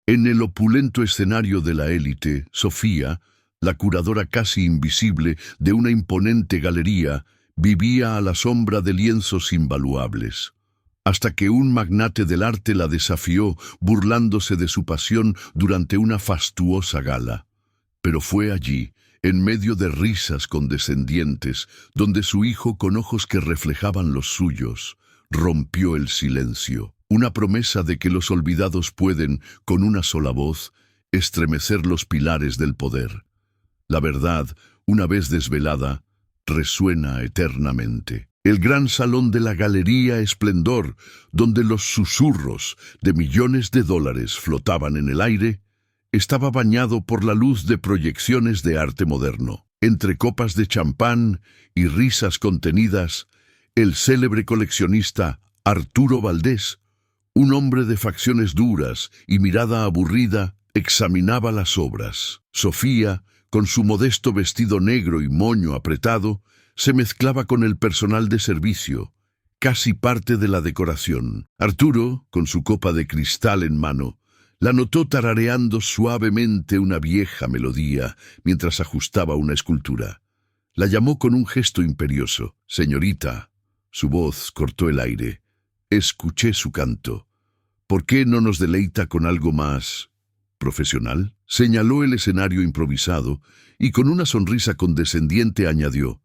En el opulento escenario de la élite, Sofía, la curadora casi invisible de una imponente galería, vivía a la sombra de lienzos invaluables, hasta que un magnate del arte la desafió burlándose de su pasión durante una fastuosa gala. Pero fue allí, en medio de risas condescendientes, donde su hijo, con ojos que reflejaban los suyos, rompió el silencio. Una promesa de que los olvidados pueden, con una sola voz, estremecer los pilares del poder. La verdad, una vez desvelada, resuena eternamente. El gran salón de la Galería Esplendor, donde los susurros de millones de dólares flotaban en el aire, estaba bañado por la luz de proyecciones de arte moderno. Entre copas de champán y risas contenidas, el célebre coleccionista Arturo Valdés, un hombre de facciones duras y mirada aburrida, examinaba las obras. Sofía, con su modesto vestido negro y moño apretado, se mezclaba con el personal de servicio, casi parte de la decoración. Arturo, con su copa de cristal en mano, la notó tarareando suavemente una vieja melodía mientras ajustaba una escultura. La llamó con un gesto imperioso. «Señorita». Su voz cortó el aire. «Escuché su canto. ¿Por qué no nos deleita con algo más profesional?». Señaló el escenario improvisado y con una sonrisa condescendiente añadió: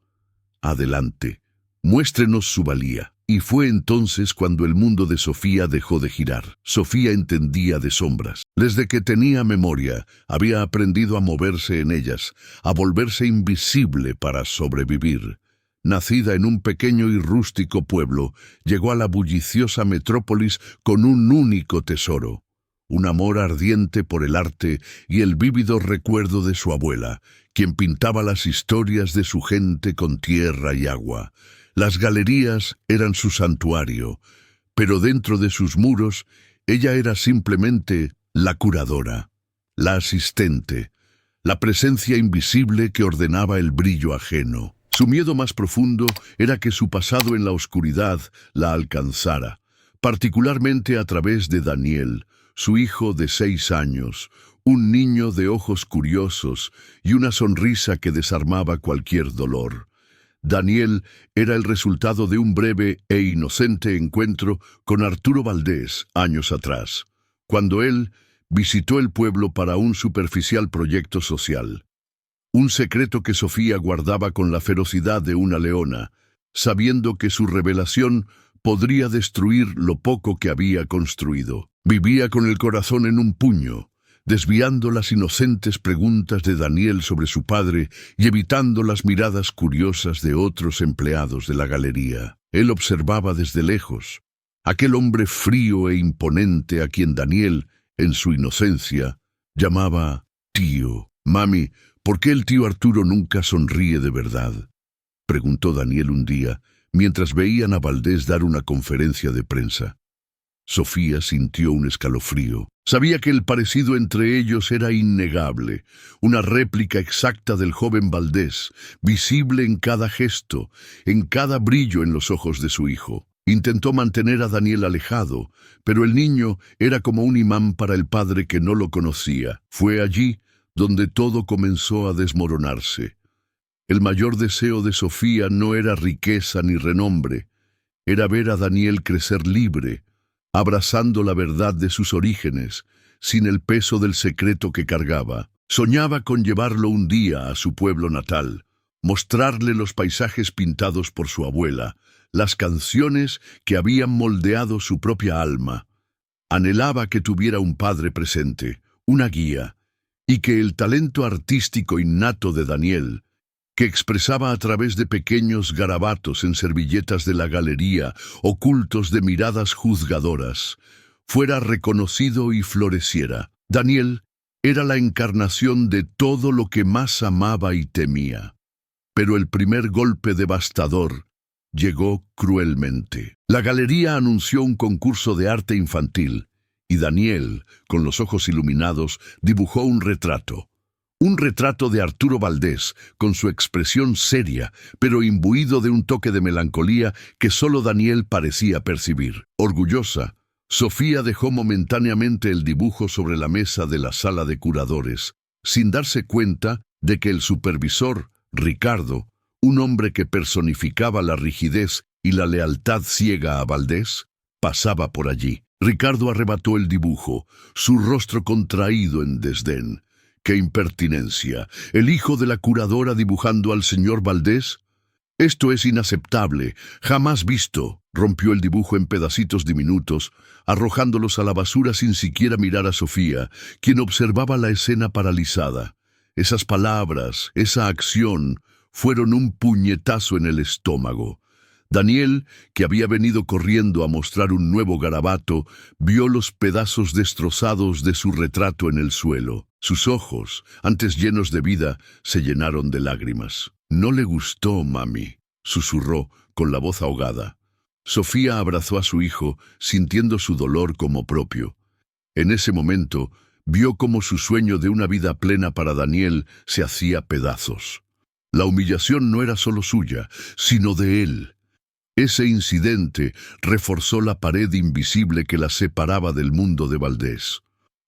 «Adelante, muéstrenos su valía». Y fue entonces cuando el mundo de Sofía dejó de girar. Sofía entendía de sombras. Desde que tenía memoria, había aprendido a moverse en ellas, a volverse invisible para sobrevivir. Nacida en un pequeño y rústico pueblo, llegó a la bulliciosa metrópolis con un único tesoro: un amor ardiente por el arte y el vívido recuerdo de su abuela, quien pintaba las historias de su gente con tierra y agua. Las galerías eran su santuario, pero dentro de sus muros ella era simplemente la curadora, la asistente, la presencia invisible que ordenaba el brillo ajeno. Su miedo más profundo era que su pasado en la oscuridad la alcanzara, particularmente a través de Daniel, su hijo de 6 años, un niño de ojos curiosos y una sonrisa que desarmaba cualquier dolor. Daniel era el resultado de un breve e inocente encuentro con Arturo Valdés años atrás, cuando él visitó el pueblo para un superficial proyecto social. Un secreto que Sofía guardaba con la ferocidad de una leona, sabiendo que su revelación podría destruir lo poco que había construido. Vivía con el corazón en un puño, desviando las inocentes preguntas de Daniel sobre su padre y evitando las miradas curiosas de otros empleados de la galería. Él observaba desde lejos, aquel hombre frío e imponente a quien Daniel, en su inocencia, llamaba tío. «Mami, ¿por qué el tío Arturo nunca sonríe de verdad?», preguntó Daniel un día, mientras veían a Valdés dar una conferencia de prensa. Sofía sintió un escalofrío. Sabía que el parecido entre ellos era innegable, una réplica exacta del joven Valdés, visible en cada gesto, en cada brillo en los ojos de su hijo. Intentó mantener a Daniel alejado, pero el niño era como un imán para el padre que no lo conocía. Fue allí donde todo comenzó a desmoronarse. El mayor deseo de Sofía no era riqueza ni renombre, era ver a Daniel crecer libre, abrazando la verdad de sus orígenes, sin el peso del secreto que cargaba. Soñaba con llevarlo un día a su pueblo natal, mostrarle los paisajes pintados por su abuela, las canciones que habían moldeado su propia alma. Anhelaba que tuviera un padre presente, una guía, y que el talento artístico innato de Daniel, que expresaba a través de pequeños garabatos en servilletas de la galería, ocultos de miradas juzgadoras, fuera reconocido y floreciera. Daniel era la encarnación de todo lo que más amaba y temía. Pero el primer golpe devastador llegó cruelmente. La galería anunció un concurso de arte infantil, y Daniel, con los ojos iluminados, dibujó un retrato. Un retrato de Arturo Valdés, con su expresión seria, pero imbuido de un toque de melancolía que solo Daniel parecía percibir. Orgullosa, Sofía dejó momentáneamente el dibujo sobre la mesa de la sala de curadores, sin darse cuenta de que el supervisor, Ricardo, un hombre que personificaba la rigidez y la lealtad ciega a Valdés, pasaba por allí. Ricardo arrebató el dibujo, su rostro contraído en desdén. ¡Qué impertinencia! ¿El hijo de la curadora dibujando al señor Valdés? Esto es inaceptable, jamás visto. Rompió el dibujo en pedacitos diminutos, arrojándolos a la basura sin siquiera mirar a Sofía, quien observaba la escena paralizada. Esas palabras, esa acción, fueron un puñetazo en el estómago. Daniel, que había venido corriendo a mostrar un nuevo garabato, vio los pedazos destrozados de su retrato en el suelo. Sus ojos, antes llenos de vida, se llenaron de lágrimas. «No le gustó, mami», susurró con la voz ahogada. Sofía abrazó a su hijo, sintiendo su dolor como propio. En ese momento, vio cómo su sueño de una vida plena para Daniel se hacía pedazos. La humillación no era solo suya, sino de él. Ese incidente reforzó la pared invisible que la separaba del mundo de Valdés.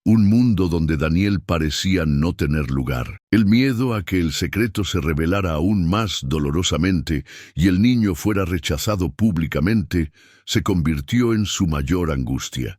Un mundo donde Daniel parecía no tener lugar. El miedo a que el secreto se revelara aún más dolorosamente y el niño fuera rechazado públicamente se convirtió en su mayor angustia.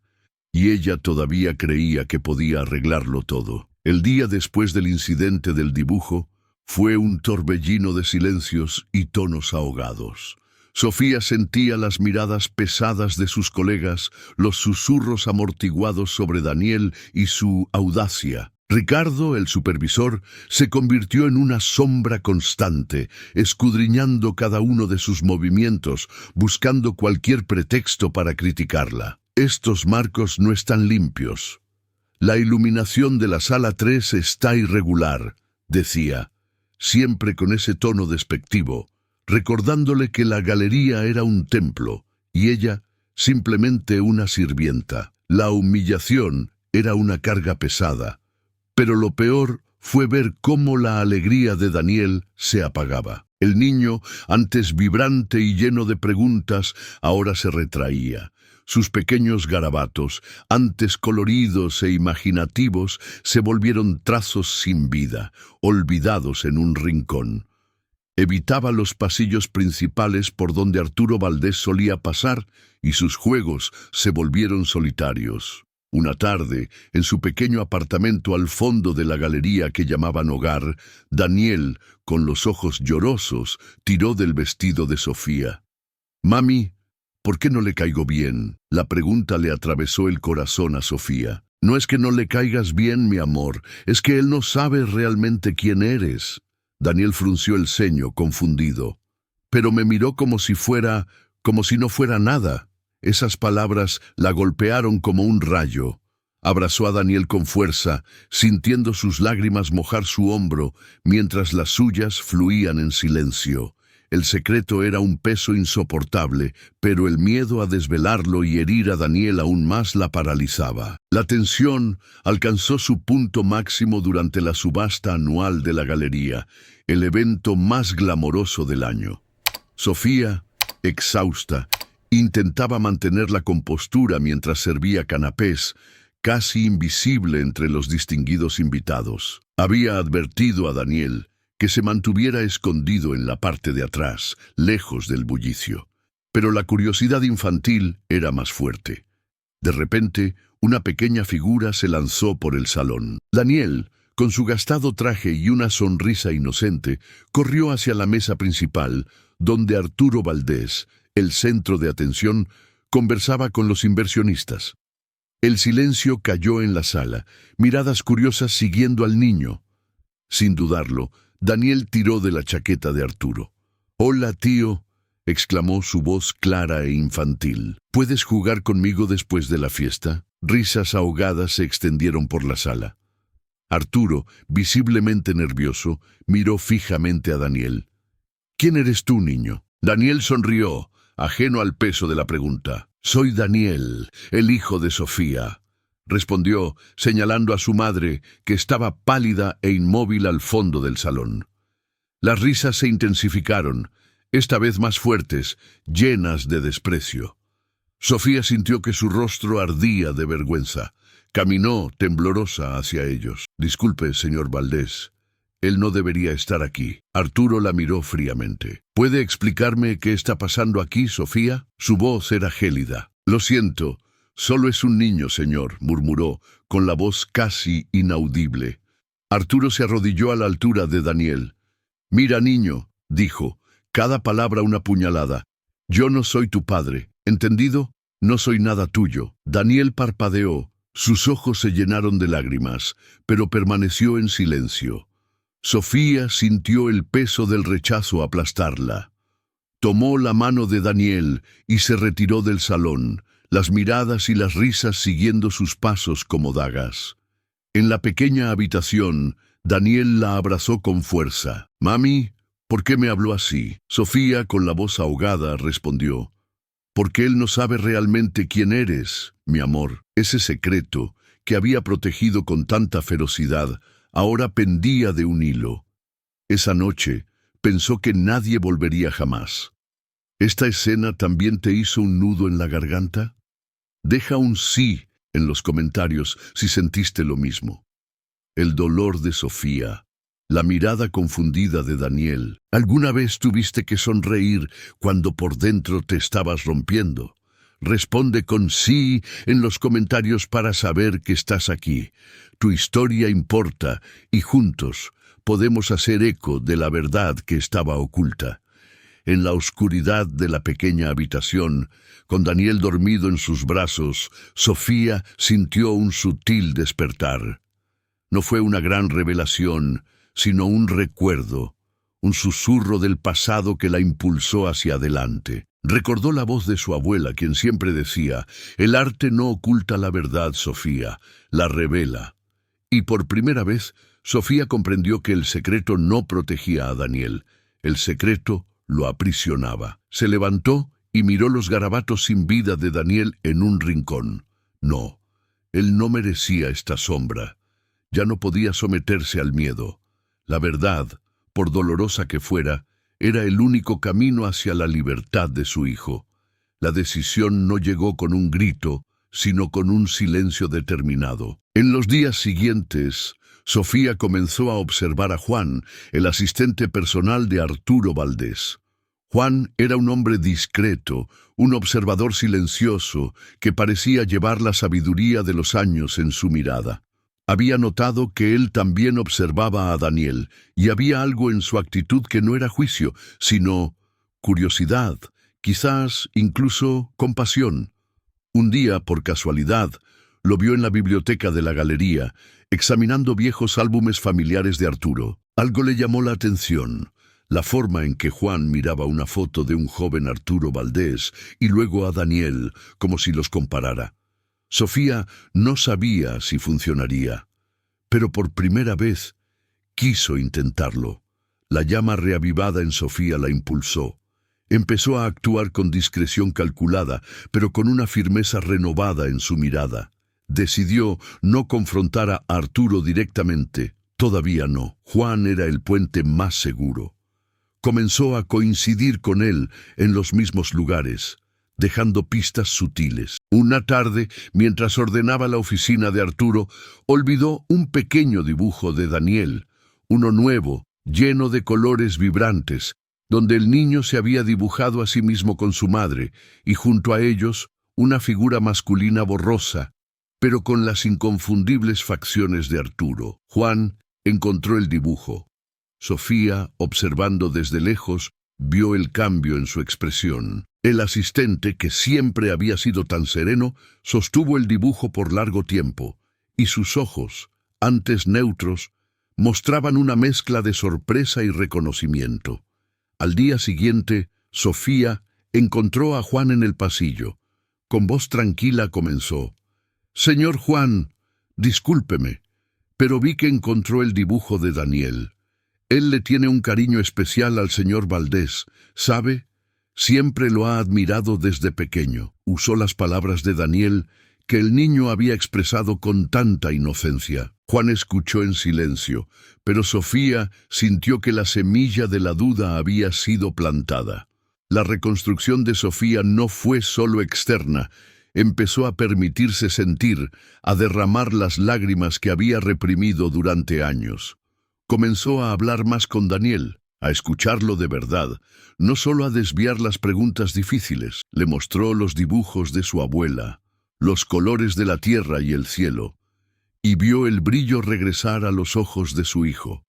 Y ella todavía creía que podía arreglarlo todo. El día después del incidente del dibujo fue un torbellino de silencios y tonos ahogados. Sofía sentía las miradas pesadas de sus colegas, los susurros amortiguados sobre Daniel y su audacia. Ricardo, el supervisor, se convirtió en una sombra constante, escudriñando cada uno de sus movimientos, buscando cualquier pretexto para criticarla. «Estos marcos no están limpios. La iluminación de la sala 3 está irregular», decía, siempre con ese tono despectivo, recordándole que la galería era un templo y ella simplemente una sirvienta. La humillación era una carga pesada, pero lo peor fue ver cómo la alegría de Daniel se apagaba. El niño, antes vibrante y lleno de preguntas, ahora se retraía. Sus pequeños garabatos, antes coloridos e imaginativos, se volvieron trazos sin vida, olvidados en un rincón. Evitaba los pasillos principales por donde Arturo Valdés solía pasar y sus juegos se volvieron solitarios. Una tarde, en su pequeño apartamento al fondo de la galería que llamaban hogar, Daniel, con los ojos llorosos, tiró del vestido de Sofía. «Mami, ¿por qué no le caigo bien?». La pregunta le atravesó el corazón a Sofía. «No es que no le caigas bien, mi amor, es que él no sabe realmente quién eres». Daniel frunció el ceño, confundido. Pero me miró como si no fuera nada. Esas palabras la golpearon como un rayo. Abrazó a Daniel con fuerza, sintiendo sus lágrimas mojar su hombro, mientras las suyas fluían en silencio. El secreto era un peso insoportable, pero el miedo a desvelarlo y herir a Daniel aún más la paralizaba. La tensión alcanzó su punto máximo durante la subasta anual de la galería, el evento más glamoroso del año. Sofía, exhausta, intentaba mantener la compostura mientras servía canapés, casi invisible entre los distinguidos invitados. Había advertido a Daniel que se mantuviera escondido en la parte de atrás, lejos del bullicio. Pero la curiosidad infantil era más fuerte. De repente, una pequeña figura se lanzó por el salón. Daniel, con su gastado traje y una sonrisa inocente, corrió hacia la mesa principal, donde Arturo Valdés, el centro de atención, conversaba con los inversionistas. El silencio cayó en la sala, miradas curiosas siguiendo al niño. Sin dudarlo, Daniel tiró de la chaqueta de Arturo. «Hola, tío», exclamó su voz clara e infantil. «¿Puedes jugar conmigo después de la fiesta?». Risas ahogadas se extendieron por la sala. Arturo, visiblemente nervioso, miró fijamente a Daniel. «¿Quién eres tú, niño?». Daniel sonrió, ajeno al peso de la pregunta. «Soy Daniel, el hijo de Sofía», respondió, señalando a su madre, que estaba pálida e inmóvil al fondo del salón. Las risas se intensificaron, esta vez más fuertes, llenas de desprecio. Sofía sintió que su rostro ardía de vergüenza. Caminó temblorosa hacia ellos. Disculpe, señor Valdés. Él no debería estar aquí. Arturo la miró fríamente. ¿Puede explicarme qué está pasando aquí, Sofía? Su voz era gélida. Lo siento, solo es un niño, señor, murmuró, con la voz casi inaudible. Arturo se arrodilló a la altura de Daniel. Mira, niño, dijo, cada palabra una puñalada. Yo no soy tu padre, ¿entendido? No soy nada tuyo. Daniel parpadeó. Sus ojos se llenaron de lágrimas, pero permaneció en silencio. Sofía sintió el peso del rechazo aplastarla. Tomó la mano de Daniel y se retiró del salón, las miradas y las risas siguiendo sus pasos como dagas. En la pequeña habitación, Daniel la abrazó con fuerza. «Mami, ¿por qué me habló así?» Sofía, con la voz ahogada, respondió. «Porque él no sabe realmente quién eres, mi amor». Ese secreto, que había protegido con tanta ferocidad, ahora pendía de un hilo. Esa noche pensó que nadie volvería jamás. ¿Esta escena también te hizo un nudo en la garganta? Deja un sí en los comentarios si sentiste lo mismo. El dolor de Sofía, la mirada confundida de Daniel. ¿Alguna vez tuviste que sonreír cuando por dentro te estabas rompiendo? Responde con sí en los comentarios para saber que estás aquí. Tu historia importa y juntos podemos hacer eco de la verdad que estaba oculta. En la oscuridad de la pequeña habitación, con Daniel dormido en sus brazos, Sofía sintió un sutil despertar. No fue una gran revelación, sino un recuerdo, un susurro del pasado que la impulsó hacia adelante. Recordó la voz de su abuela, quien siempre decía, «El arte no oculta la verdad, Sofía, la revela». Y por primera vez, Sofía comprendió que el secreto no protegía a Daniel. El secreto lo aprisionaba. Se levantó y miró los garabatos sin vida de Daniel en un rincón. No, él no merecía esta sombra. Ya no podía someterse al miedo. La verdad, por dolorosa que fuera, era el único camino hacia la libertad de su hijo. La decisión no llegó con un grito, sino con un silencio determinado. En los días siguientes, Sofía comenzó a observar a Juan, el asistente personal de Arturo Valdés. Juan era un hombre discreto, un observador silencioso, que parecía llevar la sabiduría de los años en su mirada. Había notado que él también observaba a Daniel, y había algo en su actitud que no era juicio, sino curiosidad, quizás incluso compasión. Un día, por casualidad, lo vio en la biblioteca de la galería, examinando viejos álbumes familiares de Arturo. Algo le llamó la atención, la forma en que Juan miraba una foto de un joven Arturo Valdés y luego a Daniel, como si los comparara. Sofía no sabía si funcionaría, pero por primera vez quiso intentarlo. La llama reavivada en Sofía la impulsó. Empezó a actuar con discreción calculada, pero con una firmeza renovada en su mirada. Decidió no confrontar a Arturo directamente. Todavía no. Juan era el puente más seguro. Comenzó a coincidir con él en los mismos lugares, dejando pistas sutiles. Una tarde, mientras ordenaba la oficina de Arturo, olvidó un pequeño dibujo de Daniel, uno nuevo, lleno de colores vibrantes, donde el niño se había dibujado a sí mismo con su madre, y junto a ellos una figura masculina borrosa, pero con las inconfundibles facciones de Arturo. Juan encontró el dibujo. Sofía, observando desde lejos, vio el cambio en su expresión. El asistente, que siempre había sido tan sereno, sostuvo el dibujo por largo tiempo, y sus ojos, antes neutros, mostraban una mezcla de sorpresa y reconocimiento. Al día siguiente, Sofía encontró a Juan en el pasillo. Con voz tranquila comenzó: «Señor Juan, discúlpeme, pero vi que encontró el dibujo de Daniel. Él le tiene un cariño especial al señor Valdés, ¿sabe? Siempre lo ha admirado desde pequeño». Usó las palabras de Daniel, que el niño había expresado con tanta inocencia. Juan escuchó en silencio, pero Sofía sintió que la semilla de la duda había sido plantada. La reconstrucción de Sofía no fue solo externa, empezó a permitirse sentir, a derramar las lágrimas que había reprimido durante años. Comenzó a hablar más con Daniel, a escucharlo de verdad, no solo a desviar las preguntas difíciles. Le mostró los dibujos de su abuela, los colores de la tierra y el cielo, y vio el brillo regresar a los ojos de su hijo.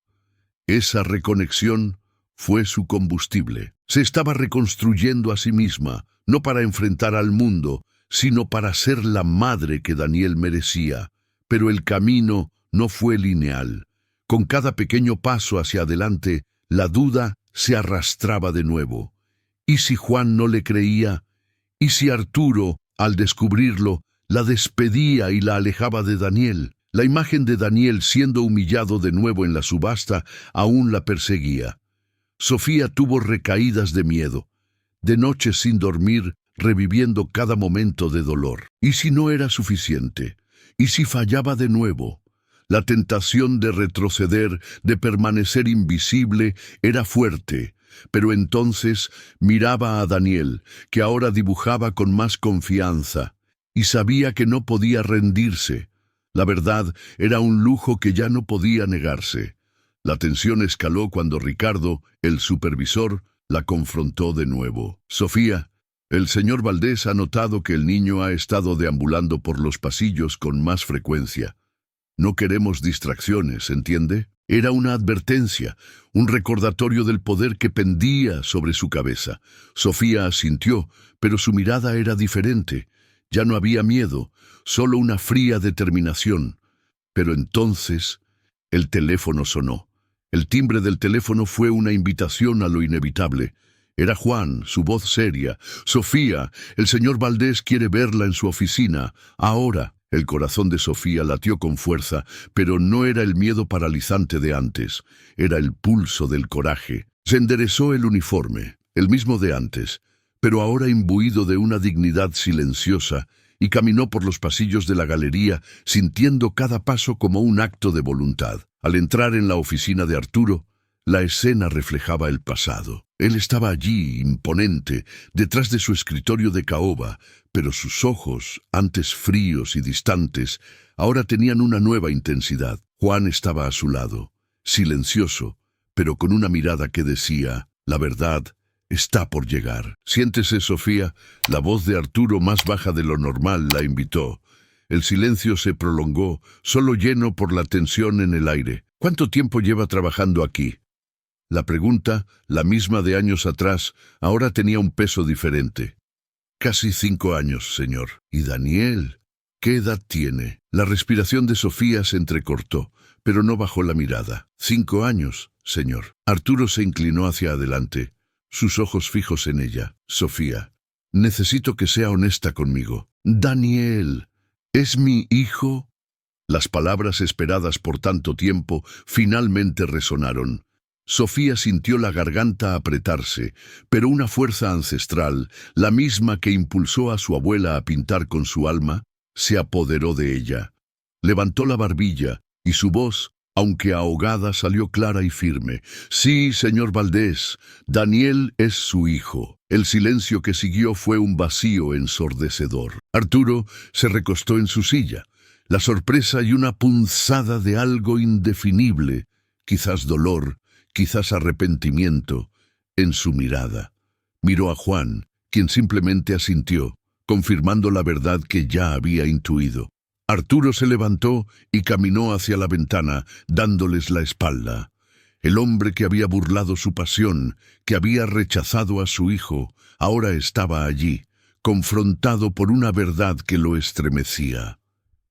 Esa reconexión fue su combustible. Se estaba reconstruyendo a sí misma, no para enfrentar al mundo, sino para ser la madre que Daniel merecía. Pero el camino no fue lineal. Con cada pequeño paso hacia adelante, la duda se arrastraba de nuevo. ¿Y si Juan no le creía? ¿Y si Arturo, al descubrirlo, la despedía y la alejaba de Daniel? La imagen de Daniel siendo humillado de nuevo en la subasta aún la perseguía. Sofía tuvo recaídas de miedo, de noches sin dormir, reviviendo cada momento de dolor. ¿Y si no era suficiente? ¿Y si fallaba de nuevo? La tentación de retroceder, de permanecer invisible, era fuerte, pero entonces miraba a Daniel, que ahora dibujaba con más confianza, y sabía que no podía rendirse. La verdad era un lujo que ya no podía negarse. La tensión escaló cuando Ricardo, el supervisor, la confrontó de nuevo. Sofía, el señor Valdés ha notado que el niño ha estado deambulando por los pasillos con más frecuencia. No queremos distracciones, ¿entiende? Era una advertencia, un recordatorio del poder que pendía sobre su cabeza. Sofía asintió, pero su mirada era diferente. Ya no había miedo, solo una fría determinación. Pero entonces el teléfono sonó. El timbre del teléfono fue una invitación a lo inevitable. Era Juan, su voz seria. «Sofía, el señor Valdés quiere verla en su oficina. Ahora». El corazón de Sofía latió con fuerza, pero no era el miedo paralizante de antes. Era el pulso del coraje. Se enderezó el uniforme, el mismo de antes, pero ahora imbuido de una dignidad silenciosa, y caminó por los pasillos de la galería, sintiendo cada paso como un acto de voluntad. Al entrar en la oficina de Arturo, la escena reflejaba el pasado. Él estaba allí, imponente, detrás de su escritorio de caoba, pero sus ojos, antes fríos y distantes, ahora tenían una nueva intensidad. Juan estaba a su lado, silencioso, pero con una mirada que decía, «La verdad está por llegar». «Siéntese, Sofía». La voz de Arturo, más baja de lo normal, la invitó. El silencio se prolongó, solo lleno por la tensión en el aire. «¿Cuánto tiempo lleva trabajando aquí?» La pregunta, la misma de años atrás, ahora tenía un peso diferente. «Casi 5 años, señor». «¿Y Daniel? ¿Qué edad tiene?» La respiración de Sofía se entrecortó, pero no bajó la mirada. «5 años, señor». Arturo se inclinó hacia adelante, sus ojos fijos en ella. «Sofía, necesito que sea honesta conmigo». «Daniel, ¿es mi hijo?» Las palabras esperadas por tanto tiempo finalmente resonaron. Sofía sintió la garganta apretarse, pero una fuerza ancestral, la misma que impulsó a su abuela a pintar con su alma, se apoderó de ella. Levantó la barbilla, y su voz, aunque ahogada, salió clara y firme. «Sí, señor Valdés, Daniel es su hijo». El silencio que siguió fue un vacío ensordecedor. Arturo se recostó en su silla. La sorpresa y una punzada de algo indefinible, quizás dolor, quizás arrepentimiento, en su mirada. Miró a Juan, quien simplemente asintió, confirmando la verdad que ya había intuido. Arturo se levantó y caminó hacia la ventana, dándoles la espalda. El hombre que había burlado su pasión, que había rechazado a su hijo, ahora estaba allí, confrontado por una verdad que lo estremecía.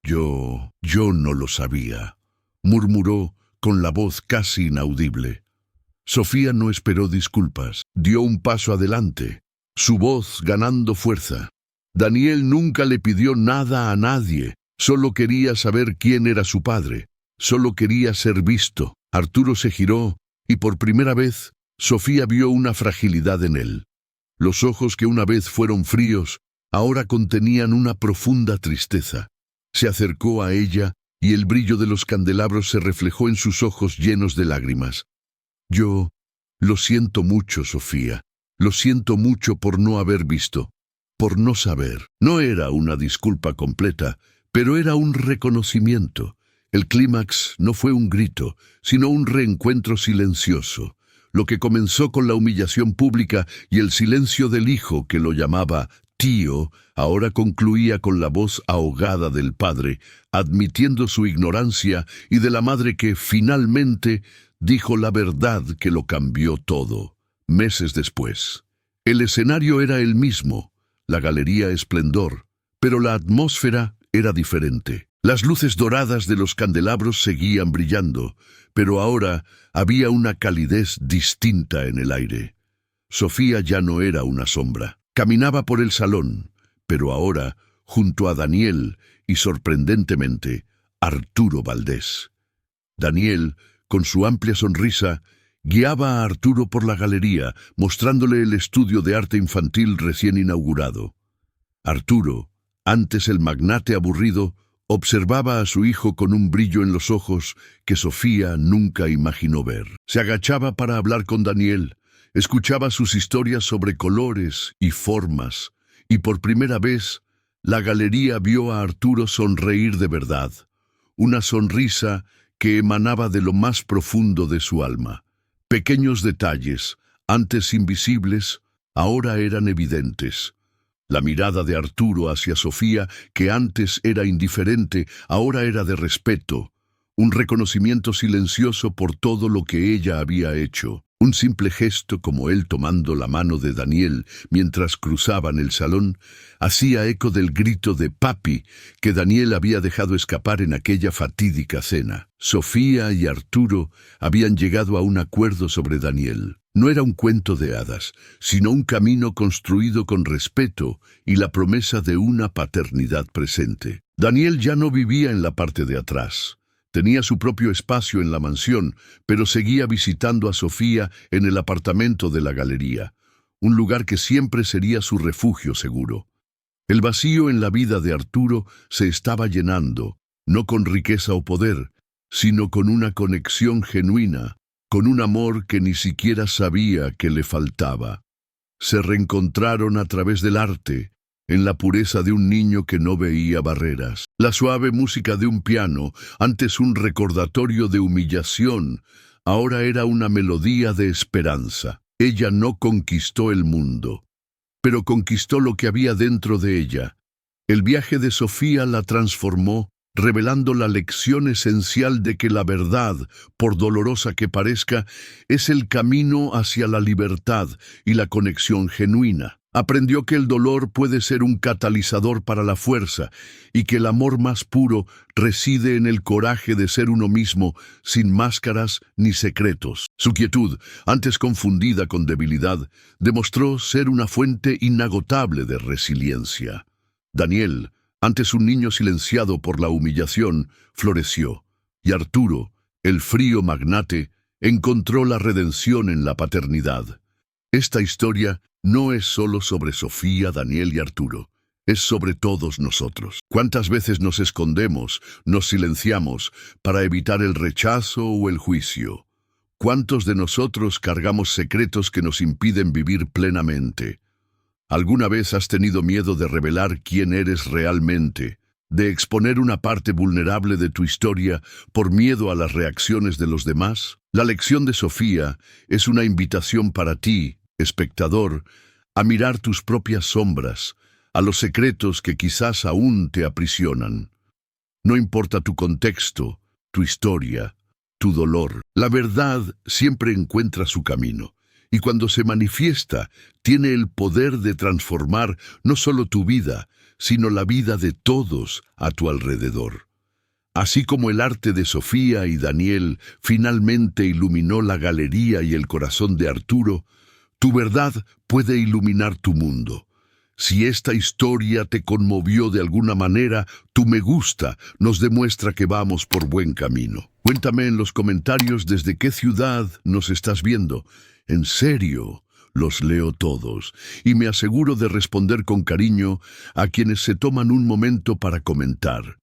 Yo no lo sabía», murmuró con la voz casi inaudible. Sofía no esperó disculpas, dio un paso adelante, su voz ganando fuerza. Daniel nunca le pidió nada a nadie, solo quería saber quién era su padre, solo quería ser visto. Arturo se giró, y por primera vez, Sofía vio una fragilidad en él. Los ojos que una vez fueron fríos, ahora contenían una profunda tristeza. Se acercó a ella, y el brillo de los candelabros se reflejó en sus ojos llenos de lágrimas. «Yo lo siento mucho, Sofía. Lo siento mucho por no haber visto, por no saber. No era una disculpa completa, pero era un reconocimiento. El clímax no fue un grito, sino un reencuentro silencioso. Lo que comenzó con la humillación pública y el silencio del hijo que lo llamaba tío, ahora concluía con la voz ahogada del padre, admitiendo su ignorancia, y de la madre que, finalmente, dijo la verdad que lo cambió todo. Meses después. El escenario era el mismo, la galería esplendor, pero la atmósfera era diferente. Las luces doradas de los candelabros seguían brillando, pero ahora había una calidez distinta en el aire. Sofía ya no era una sombra. Caminaba por el salón, pero ahora, junto a Daniel y, sorprendentemente, Arturo Valdés. Daniel, con su amplia sonrisa, guiaba a Arturo por la galería, mostrándole el estudio de arte infantil recién inaugurado. Arturo, antes el magnate aburrido, observaba a su hijo con un brillo en los ojos que Sofía nunca imaginó ver. Se agachaba para hablar con Daniel, escuchaba sus historias sobre colores y formas, y por primera vez la galería vio a Arturo sonreír de verdad, una sonrisa que emanaba de lo más profundo de su alma. Pequeños detalles, antes invisibles, ahora eran evidentes. La mirada de Arturo hacia Sofía, que antes era indiferente, ahora era de respeto, un reconocimiento silencioso por todo lo que ella había hecho. Un simple gesto como él tomando la mano de Daniel mientras cruzaban el salón hacía eco del grito de «papi» que Daniel había dejado escapar en aquella fatídica cena. Sofía y Arturo habían llegado a un acuerdo sobre Daniel. No era un cuento de hadas, sino un camino construido con respeto y la promesa de una paternidad presente. Daniel ya no vivía en la parte de atrás. Tenía su propio espacio en la mansión, pero seguía visitando a Sofía en el apartamento de la galería, un lugar que siempre sería su refugio seguro. El vacío en la vida de Arturo se estaba llenando, no con riqueza o poder, sino con una conexión genuina, con un amor que ni siquiera sabía que le faltaba. Se reencontraron a través del arte, en la pureza de un niño que no veía barreras. La suave música de un piano, antes un recordatorio de humillación, ahora era una melodía de esperanza. Ella no conquistó el mundo, pero conquistó lo que había dentro de ella. El viaje de Sofía la transformó, revelando la lección esencial de que la verdad, por dolorosa que parezca, es el camino hacia la libertad y la conexión genuina. Aprendió que el dolor puede ser un catalizador para la fuerza y que el amor más puro reside en el coraje de ser uno mismo, sin máscaras ni secretos. Su quietud, antes confundida con debilidad, demostró ser una fuente inagotable de resiliencia. Daniel, antes un niño silenciado por la humillación, floreció, y Arturo, el frío magnate, encontró la redención en la paternidad. Esta historia no es solo sobre Sofía, Daniel y Arturo, es sobre todos nosotros. ¿Cuántas veces nos escondemos, nos silenciamos para evitar el rechazo o el juicio? ¿Cuántos de nosotros cargamos secretos que nos impiden vivir plenamente? ¿Alguna vez has tenido miedo de revelar quién eres realmente, de exponer una parte vulnerable de tu historia por miedo a las reacciones de los demás? La lección de Sofía es una invitación para ti, espectador, a mirar tus propias sombras, a los secretos que quizás aún te aprisionan. No importa tu contexto, tu historia, tu dolor, la verdad siempre encuentra su camino. Y cuando se manifiesta, tiene el poder de transformar no solo tu vida, sino la vida de todos a tu alrededor. Así como el arte de Sofía y Daniel finalmente iluminó la galería y el corazón de Arturo, tu verdad puede iluminar tu mundo. Si esta historia te conmovió de alguna manera, tu me gusta nos demuestra que vamos por buen camino. Cuéntame en los comentarios desde qué ciudad nos estás viendo. En serio, los leo todos y me aseguro de responder con cariño a quienes se toman un momento para comentar.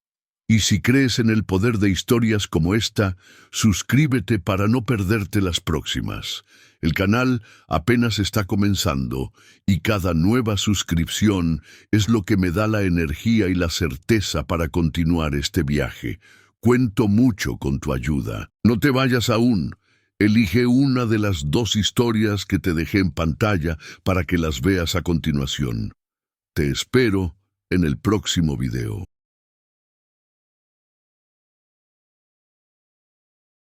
Y si crees en el poder de historias como esta, suscríbete para no perderte las próximas. El canal apenas está comenzando y cada nueva suscripción es lo que me da la energía y la certeza para continuar este viaje. Cuento mucho con tu ayuda. No te vayas aún. Elige una de las 2 historias que te dejé en pantalla para que las veas a continuación. Te espero en el próximo video.